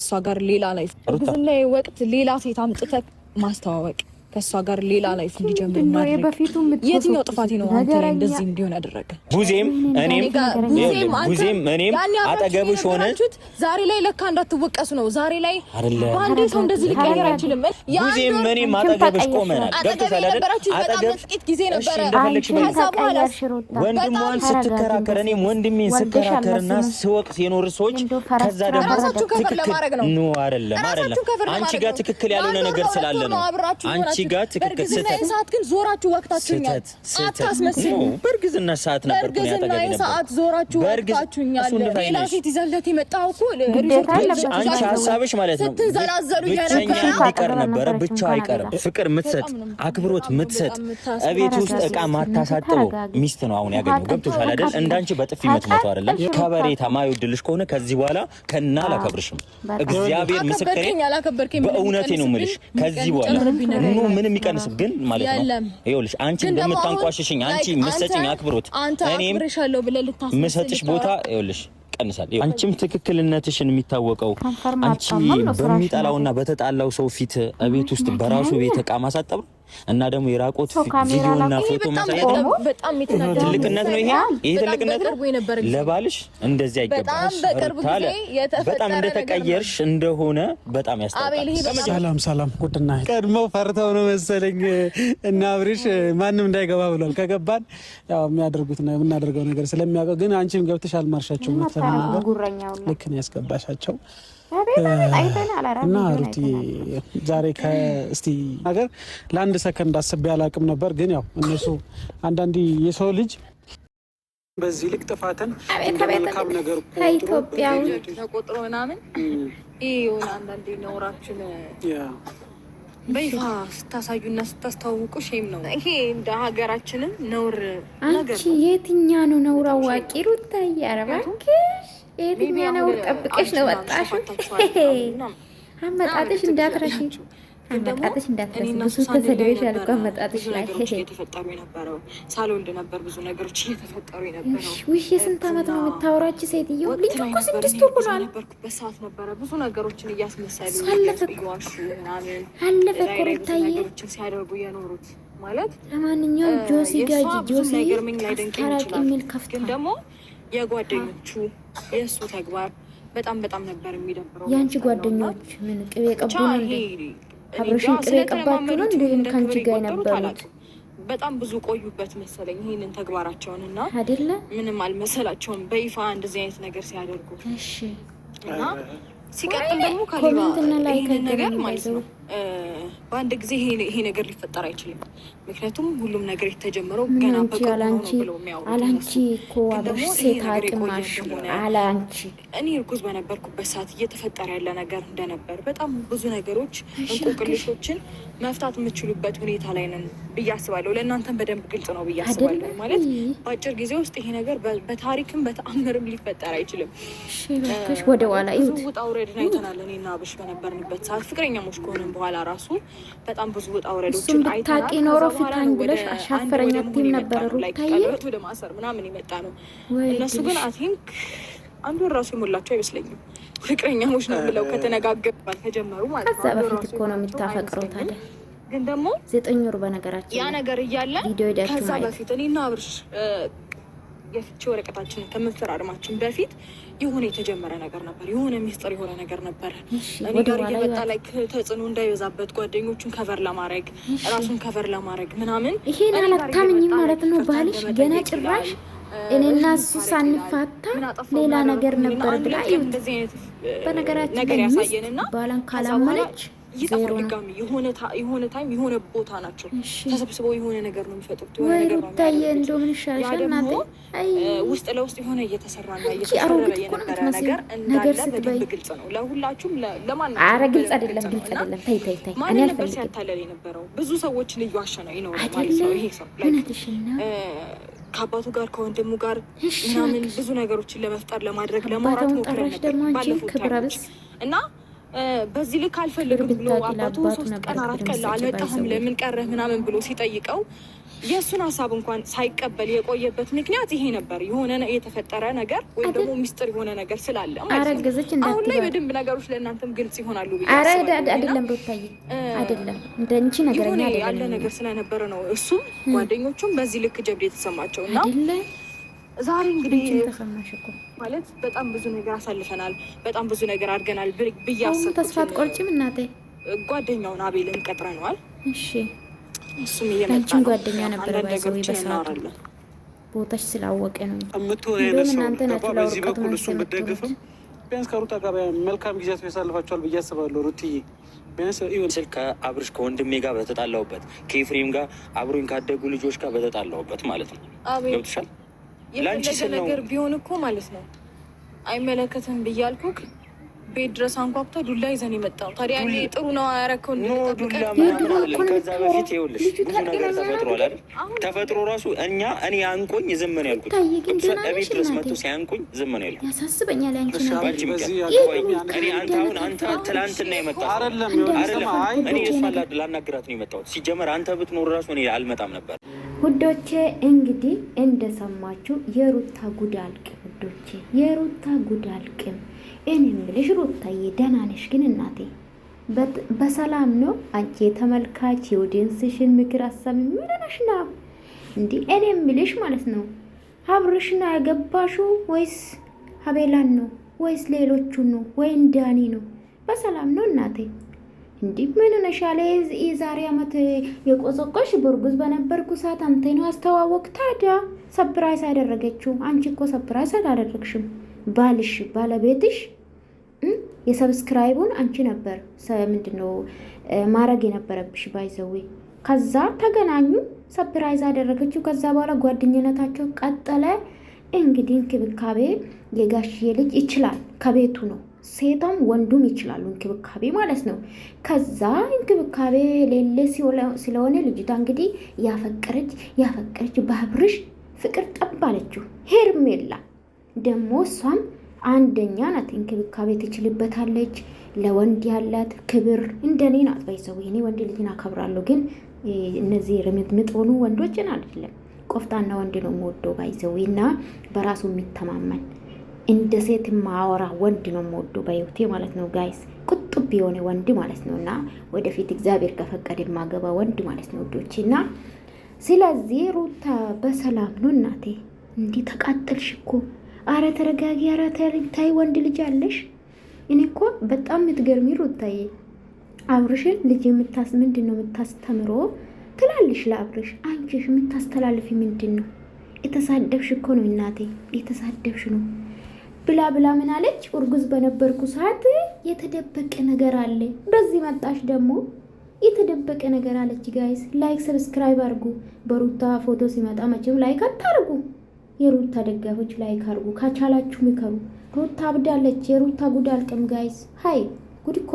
እሷ ጋር ሌላ ላይፍ በዝና ወቅት ሌላ ሴት አምጥተህ ማስተዋወቅ ከሷ ጋር ሌላ ላይፍ እንዲጀምር ማድረግ የትኛው ጥፋት ነው አንተ ላይ እንደዚህ እንዲሆን ያደረገ? ቡዜም እኔም አጠገብሽ ሆነን ዛሬ ላይ ለካ እንዳትወቀሱ ነው። ዛሬ ላይ ባንዴ ሰው እንደዚህ ሊቀየር አይችልም። ቡዜም እኔም አጠገብሽ ቆመናል። ገብቶሻል አይደል? አጠገብሽ ጥቂት ጊዜ ነበር። ከዛ በኋላ ወንድሟን ስትከራከር እኔም ወንድሜን ስከራከርና ስወቅስ የኖር ሰዎች ከዛ ደግሞ ራሳችሁ ከፈለ ማድረግ ነው ነው አይደለም። አንቺ ጋር ትክክል ያልሆነ ነገር ስላለ ነው አንቺ ጋር ትክክል ሰዓት ግን ዞራችሁ ወቅታችሁኛል። አታስመስሉ። በርግዝና ሰዓት ነበር ነው ያጠገብ ነበር። ሰዓት ዞራችሁ ወቅታችሁኛል። ሌላ ሴት ይዘለት የመጣው እኮ አንቺ ሐሳብሽ ማለት ነው ብቻኛ ቢቀር ነበረ። ብቻው አይቀርም። ፍቅር ምትሰጥ አክብሮት ምትሰጥ እቤት ውስጥ እቃ ማታሳጥበው ሚስት ነው አሁን ያገኘው። ገብቶሻል አይደል? እንዳንቺ በጥፊ መትመታው አይደለም። ከበሬታ ማይወድልሽ ከሆነ ከዚህ በኋላ ከና አላከብርሽም። እግዚአብሔር ምስክሬ በእውነቴ ነው የምልሽ። ከዚህ በኋላ ምንም የሚቀንስ ግን ማለት ነው ይኸውልሽ፣ አንቺ እንደምታንቋሽሽኝ አንቺ ምሰጭኝ አክብሮት እኔም ምሰጥሽ ቦታ ይኸውልሽ ቀንሳል። አንቺም ትክክልነትሽን የሚታወቀው አንቺ በሚጠላውና በተጣላው ሰው ፊት እቤት ውስጥ በራሱ ቤት እቃ ማሳጠብ እና ደግሞ የራቆት ቪዲዮና ፎቶ ማሳየት በጣም ትልቅነት ነው። ይሄ ትልቅነት ነው። ለባልሽ እንደዚህ አይገባሽ። በጣም እንደተቀየርሽ እንደሆነ በጣም ያስታውቃል። ሰላም ጉድና ቀድመው ፈርተው ነው መሰለኝ እና አብርሽ ማንም እንዳይገባ ብሏል። ከገባን ያው የሚያደርጉት ነው የምናደርገው ነገር ስለሚያውቀው፣ ግን አንቺም ገብተሽ አልማርሻቸው ነገር ልክ ነው ያስገባሻቸው እና ሩቲ ዛሬ ከእስቲ ነገር ለአንድ ሰከንድ አስቤ አላቅም ነበር። ግን ያው እነሱ አንዳንዴ የሰው ልጅ በዚህ ልክ ጥፋትን መልካም ነገር ኢትዮጵያው ተቆጥሮ ምናምን ይሄውን አንዳንዴ ነውራችን በይፋ ስታሳዩና ስታስተዋውቁ ሼም ነው። ይሄ እንደ ሀገራችንም ነውር ነገር ነው። የትኛ ነው ነውር አዋቂ ሩታ ያረባክሽ የትኛ ነውር ጠብቀሽ ነው ወጣሽ? አመጣጥሽ እንዳትረሺ አመጣጥሽ እንዳትረሺ። ብዙ ተሰደበሻል እኮ አመጣጥሽ ላይ እየተፈጠሩ የነበረው ሳልወልድ ነበር ብዙ ነገሮች እየተፈጠሩ የነበረው። ውሽ የስንት ዓመት ነው የምታወራች ሴትዮ? ልጅ እኮ 6 ወር ሆኗል። ነበርኩበት ሰዓት ነበረ ብዙ ነገሮችን እያስመሰሉ ይዋሹ ምናምን አለፈ እኮ ሩታዬ ነገሮችን ሲያደርጉ የኖሩት ማለት። ለማንኛውም ጆሲ ጋጂ ጆሲ ነገርምኝ ላይ ደንቅ የሚል ከፍታ ግን ደግሞ የጓደኞቹ የእሱ ተግባር በጣም ነበር የሚደብረው። የአንቺ ጓደኞች ምን ቅቤ ቀቡ ነው እንዴ? አብረሽን ቅቤ ቀባችሁ ነው እንዴ? ከአንቺ ጋር የነበሩት በጣም ብዙ ቆዩበት መሰለኝ ይሄንን ተግባራቸውንና አይደለ ምንም አልመሰላቸውም በይፋ እንደዚህ አይነት ነገር ሲያደርጉ። እሺ እና ሲቀጥል ደግሞ ኮሜንትና ላይክ ነገር ማለት ነው በአንድ ጊዜ ይሄ ነገር ሊፈጠር አይችልም። ምክንያቱም ሁሉም ነገር የተጀመረው ገና በቅርቡ ነው ብለው የሚያወሩት አላንቺ እኮ አብረሽ ሴት አቅማሽ አላንቺ እኔ እርጉዝ በነበርኩበት ሰዓት እየተፈጠረ ያለ ነገር እንደነበር በጣም ብዙ ነገሮች እንቆቅልሾችን መፍታት የምችሉበት ሁኔታ ላይ ነን ብዬ አስባለሁ። ለእናንተም በደንብ ግልጽ ነው ብዬ አስባለሁ። ማለት በአጭር ጊዜ ውስጥ ይሄ ነገር በታሪክም በተአምርም ሊፈጠር አይችልም። እሺ ወደ ኋላ ይሁት ውጣ ውረድን አይተናል። እኔና አብርሽ በነበርንበት ሰዓት ፍቅረኛሞች ከሆንን በኋላ ራሱ በጣም ብዙ ውጣ ውረዶችን አይተናል። ታቂ ኖሮ ፊታን ብለሽ አሻፈረኛ ቲም ነበር ሩታዬ ወደ ማሰር ምናምን ይመጣ ነው። እነሱ ግን አይ ቲንክ አንዱ ራሱ የሞላቸው አይመስለኝም። ፍቅረኛሞች ነው ብለው ከተነጋገሩ ከጀመሩ ማለት ነው። ከዛ በፊት እኮ ነው የምታፈቅረው ታዲያ። ግን ደግሞ 9 ወር በነገራችን ያ ነገር እያለ ከዛ በፊት እኔና አብርሽ የፍቺ ወረቀታችንን ከመፈራረማችን በፊት የሆነ የተጀመረ ነገር ነበር። የሆነ ሚስጥር የሆነ ነገር ነበር። እኔ ጋር እየመጣ ላይ ተጽዕኖ እንዳይበዛበት ጓደኞቹን ከቨር ለማድረግ ራሱን ከቨር ለማድረግ ምናምን ይሄን አላታምኝም ማለት ነው። ባልሽ ገና ጭራሽ እኔና እሱ ሳንፋታ ሌላ ነገር ነበር ብላ እንደዚህ አይነት በነገራችን ነገር ያሳየንና ባላን ካላመነች ይጣፋ ድጋሚ የሆነ ታይም የሆነ ቦታ ናቸው ተሰብስበው የሆነ ነገር ነው የሚፈጥሩት። የሆነ ነገር ነው ታየ እንደው ምን ይሻልሻል እናቴ? አይ ውስጥ ለውስጥ የሆነ እየተሰራና እየተሰራ የነበረ ነገር እንዳለ በደንብ ግልጽ ነው ለሁላችሁም። ለማን አረ ግልጽ አይደለም ተይ እኔ አልፈልግም። ሲያታለል የነበረው ብዙ ሰዎችን እየዋሸ ነው ይኖራል ማለት ነው ይሄ ሰው ከአባቱ ጋር ከወንድሙ ጋር ምናምን ብዙ ነገሮችን ለመፍጠር ለማድረግ ለማውራት ሞክረን ነበር ባለፉት እና በዚህ ልክ አልፈልግም ብሎ አባቱ 3 ቀን 4 ቀን አልመጣህም ለምን ቀረህ ምናምን ብሎ ሲጠይቀው የእሱን ሀሳብ እንኳን ሳይቀበል የቆየበት ምክንያት ይሄ ነበር። የሆነ የተፈጠረ ነገር ወይም ደግሞ ሚስጥር የሆነ ነገር ስላለ ማለት ነው። አሁን ላይ በደንብ ነገሮች ለእናንተም ግልጽ ይሆናሉ ብዬ አይደለም ሩታዬ፣ አይደለም እንደንቺ ነገርኛ አይደለም ያለ ነገር ስለነበረ ነው እሱም ጓደኞቹም በዚህ ልክ ጀብድ የተሰማቸው እና ዛሬ እንግዲህ ተሰማሽ እኮ ማለት በጣም ብዙ ነገር አሳልፈናል፣ በጣም ብዙ ነገር አድርገናል ብዬ አሰብኩት። ተስፋ አትቆርጪም እናቴ? ጓደኛውን አቤልን ቀጥረነዋል። እሺ እሱም እየመጣ ነው። ጓደኛ ነበር ባይዘው በሰዓቱ ቦታሽ ስላወቀ ነው እንደውም እናንተ ናችሁ ለዚህ በኩል እሱ ብትደግፍም ቢያንስ ከሩታ ጋር መልካም ጊዜያት ያሳልፋችኋል ብዬ አስባለሁ። ሩትዬ ቢያንስ ይሁን ስል ከአብርሽ ከወንድሜ ጋር በተጣላሁበት ከኤፍሬም ጋር አብሮኝ ካደጉ ልጆች ጋር በተጣላሁበት ማለት ነው። ገብቶሻል? የፈለገ ነገር ቢሆን እኮ ማለት ነው አይመለከትም ብያልኩክ ቤት ድረስ አንኳኩቶ ዱላ ይዘን የመጣው ታዲያ እኔ ጥሩ ነው ያረከው እንደተጠብቀ ከዛ በፊት ይኸውልሽ ብዙ ነገር ተፈጥሯል አይደል? ተፈጥሮ ራሱ እኔ አንቆኝ ዝም ነው ያልኩት። ቤት ድረስ መጥቶ ሲያንቆኝ ዝም ነው ያልኩት። ያሳስበኛል። እኔ አንተ ትላንትና የመጣው አይደለም። እኔ እሷን ላናግራት ነው የመጣሁት። ሲጀመር አንተ ብትኖር ራሱ እኔ አልመጣም ነበር። ውዶቼ እንግዲህ እንደሰማችሁ የሩታ ጉድ አልቅም። ውዶቼ የሩታ ጉድ አልቅም። እኔ የምልሽ ሩታዬ ደህና ነሽ ግን እናቴ? በሰላም ነው? አንቺ የተመልካች የኦዲየንስሽን ምክር አሰሚ ምን ነሽ ነው እንዴ? እኔ የምልሽ ማለት ነው አብርሽ ነው ያገባሽው ወይስ ሀቤላን ነው ወይስ ሌሎቹ ነው ወይስ ዳኒ ነው? በሰላም ነው እናቴ? እንዴ ምን ነሻለ? የዛሬ አመት የቆሰቆሽ በርጉዝ በነበርኩ ሰዓት አንተ ነው አስተዋወቅ። ታዲያ ሰፕራይዝ አደረገችው። አንቺ እኮ ሰፕራይዝ አላደረግሽም። ባልሽ ባለቤትሽ የሰብስክራይቡን አንቺ ነበር ምንድነው ማድረግ የነበረብሽ ባይዘዌ። ከዛ ተገናኙ፣ ሰፕራይዝ አደረገችው። ከዛ በኋላ ጓደኝነታቸው ቀጠለ። እንግዲህ እንክብካቤ የጋሽዬ ልጅ ይችላል፣ ከቤቱ ነው። ሴቷም ወንዱም ይችላሉ እንክብካቤ ማለት ነው። ከዛ እንክብካቤ ሌሌ ስለሆነ ልጅቷ እንግዲህ ያፈቀረች በአብርሽ ፍቅር ጠባለችው። ሄርሜላ ደግሞ እሷም አንደኛ ናት፣ እንክብካቤ ትችልበታለች። ለወንድ ያላት ክብር እንደኔ ናት። ባይዘው እኔ ወንድ ልጅን አከብራለሁ፣ ግን እነዚህ ርምጥምጥ ሆኑ ወንዶችን አይደለም። ቆፍጣና ወንድ ነው የምወደው ባይዘው እና በራሱ የሚተማመን እንደ ሴት ማወራ ወንድ ነው የምወደው በህይወቴ ማለት ነው ጋይስ። ቁጥብ የሆነ ወንድ ማለት ነው እና ወደፊት እግዚአብሔር ከፈቀደ የማገባ ወንድ ማለት ነው ወዶቼ። እና ስለዚህ ሩታ በሰላም ነው እናቴ? እንዲህ ተቃጠልሽ እኮ። አረ ተረጋጊ። አረ ታይ ወንድ ልጅ አለሽ። እኔ እኮ በጣም የምትገርሚ ሩታዬ። አብርሽን ልጅ ምንድን ነው የምታስተምሮ ትላልሽ ለአብርሽ። አንቺሽ የምታስተላልፊ ምንድን ነው? የተሳደብሽ እኮ ነው እናቴ፣ የተሳደብሽ ነው። ብላ ምን አለች? እርጉዝ በነበርኩ ሰዓት የተደበቀ ነገር አለ። በዚህ መጣሽ ደግሞ የተደበቀ ነገር አለች። ጋይስ ላይክ ሰብስክራይብ አድርጉ። በሩታ ፎቶ ሲመጣ መቼም ላይክ አታርጉ። የሩታ ደጋፎች ላይክ አድርጉ፣ ካቻላችሁ ምከሩ። ሩታ አብዳለች። የሩታ ጉድ አልቅም ጋይስ። ሃይ ጉድ እኮ